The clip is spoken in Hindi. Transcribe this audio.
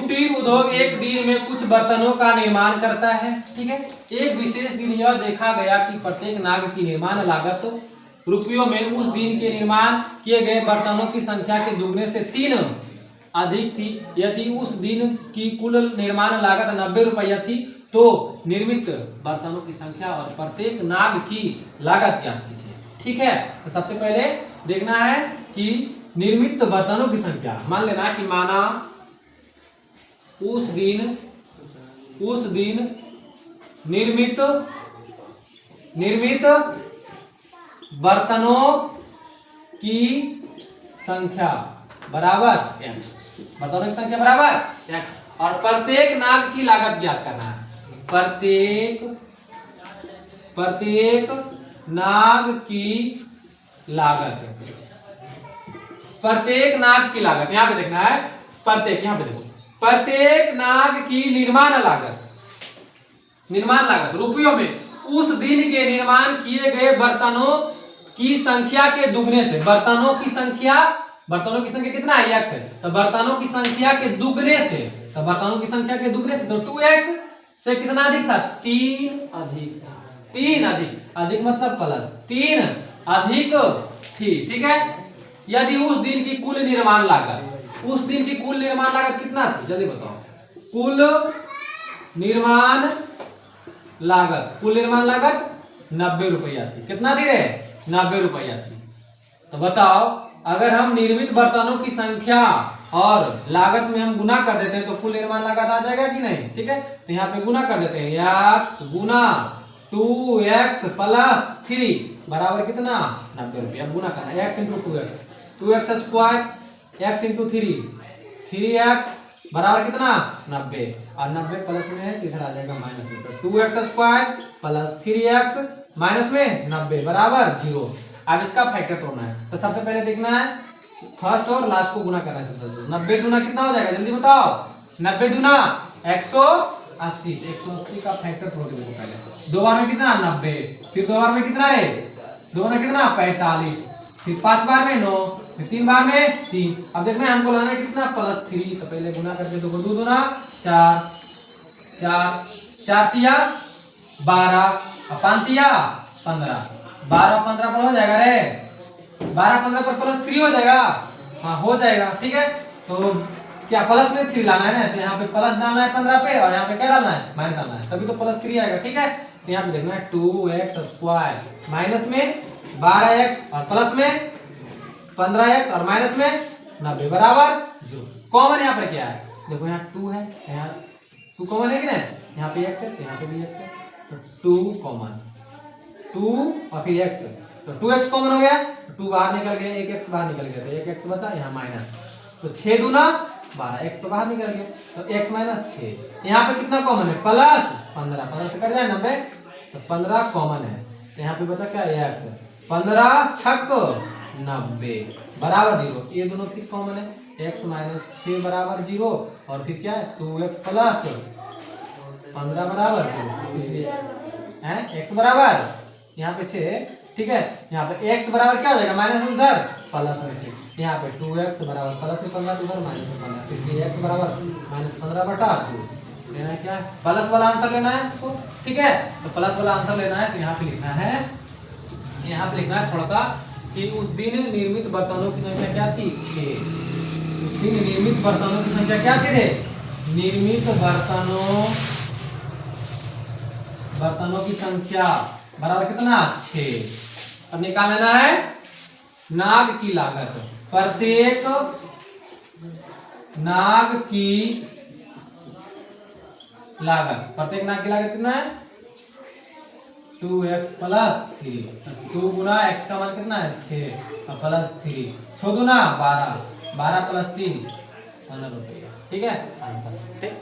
कुटीर उद्योग एक दिन में कुछ बर्तनों का निर्माण करता है। ठीक है, एक विशेष दिन यह देखा गया कि प्रत्येक नाग की निर्माण लागत रुपयों में उस दिन के निर्माण किए गए बर्तनों की संख्या के दुगने से 3 अधिक थी। यदि उस दिन की कुल निर्माण लागत 90 रुपया थी तो निर्मित बर्तनों की संख्या और प्रत्येक नाग की लागत ज्ञात कीजिए। ठीक है, तो सबसे पहले देखना है कि निर्मित बर्तनों की संख्या। मान लेना कि माना उस दिन निर्मित बर्तनों की संख्या बराबर x, बर्तनों की संख्या बराबर x, और प्रत्येक नाग की लागत ज्ञात करना है। प्रत्येक नाग की लागत, प्रत्येक नाग की लागत यहां पे देखना है। प्रत्येक, यहां पे देखो, प्रत्येक नाग की निर्माण लागत रुपयों में उस दिन के निर्माण किए गए बर्तनों की संख्या के दुगने से। बर्तनों की संख्या कितना है? x है, तो बर्तनों की संख्या के दुगने से, तो 2x से कितना अधिक था? 3 अधिक था। 3 अधिक मतलब प्लस 3 अधिक थी। ठीक है, यदि उस दिन की कुल निर्माण लागत कितना थी? जल्दी बताओ। कुल निर्माण लागत 90 रुपया थी। कितना थी रे? 90 रुपया थी। तो बताओ, अगर हम निर्मित बर्तनों की संख्या और लागत में हम गुना कर देते हैं तो कुल निर्माण लागत आ जाएगा कि नहीं? ठीक है, तो यहाँ पे गुना कर देते हैं। x गुना 2x प्लस 3 बराबर कितना? 90 रुपया। अब गुना करना है x into 2x square, x into 3x बराबर कितना? 90, और 90 प्लस में इधर आ जाएगा माइनस में, तो 2x square plus 3x minus में 90 बराबर 0। अब इसका फैक्टर तोड़ना है, तो सबसे पहले देखना है फर्स्ट और लास्ट को गुना करना है। सबसे 90 दूना कितना हो जाएगा? जल्दी बताओ। 90 दूना 180, 180 का फैक्टर तोड़ देखो पहले। 2 बार में कितना? 90, फिर 2 बार में कितना है? 2 में कितना? 45, फिर 5 बार में 9, फिर 3 बार में 3। अब देखना है हमको लाना है कितना? प्लस 3, तो पहले गुना करके देखो। 2 दूना 4, 4 तिया 12 और 5 तिया 15, 12 15 पर हो जाएगा रे। 12 15 पर प्लस 3 हो जाएगा। हाँ, हो जाएगा। ठीक है, तो क्या प्लस में 3 लाना है ना, तो यहाँ पे प्लस डालना है 15 पे, और यहाँ पे क्या डालना है? माइनस डालना है, तभी तो प्लस 3 आएगा। ठीक है, तो यहाँ पे देखना है 2x स्क्वायर माइनस में 12x और प्लस में 15x और माइनस में 90 बराबर 0। कॉमन यहाँ पर क्या है? देखो यहाँ 2 है, यहाँ 2 कॉमन है कि नहीं? यहाँ पे x है, तो यहाँ पे भी x है, तो 2 कॉमन, 2 और फिर x, तो 2x कॉमन हो गया, 2 बाहर निकल गया, 1x बाहर निकल गया, तो 1x बचा, यहाँ माइनस, तो 6 दूना 12, x तो बाहर निकल गया, तो x माइनस 6। यहाँ पे कितना कॉमन है? प्लस 15, 15 से कट जाए 90, तो 15 कॉमन है, तो यहाँ पे बचा क्या? x, 15 छक 90 बराबर 0। ये दोनों फिर कॉमन है, x माइनस 6 बराबर 0, और फिर क्या है? 2x प्लस 15 बराबर 0, इसलिए है x बराबर यहाँ पे 6। ठीक है, यहाँ पे x बराबर क्या हो जाएगा? माइनस उधर प्लस में 6, यहाँ पे 2x बराबर प्लस में 15, उधर माइनस में 15, इसलिए x बराबर माइनस 15 बटा 2। लेना है क्या? प्लस वाला आंसर लेना है इसको। ठीक है, तो प्लस वाला आंसर लेना है, तो यहाँ पे लिखना है, थोड़ा सा कि उस दिन निर्मित बर्तनों की संख्या क्या थी? 6। उस दिन निर्मित बर्तनों की संख्या क्या थी रे? निर्मित बर्तनों की संख्या बराबर कितना? 6। अब निकाल लेना है नाग की लागत। प्रत्येक नाग की लागत कितना है? 2x प्लस 3, 2 गुना x का मान कितना है? 6 और प्लस 3, 6 गुना 12, 12 प्लस 3 15 रुपया। ठीक है, आंसर। ठीक।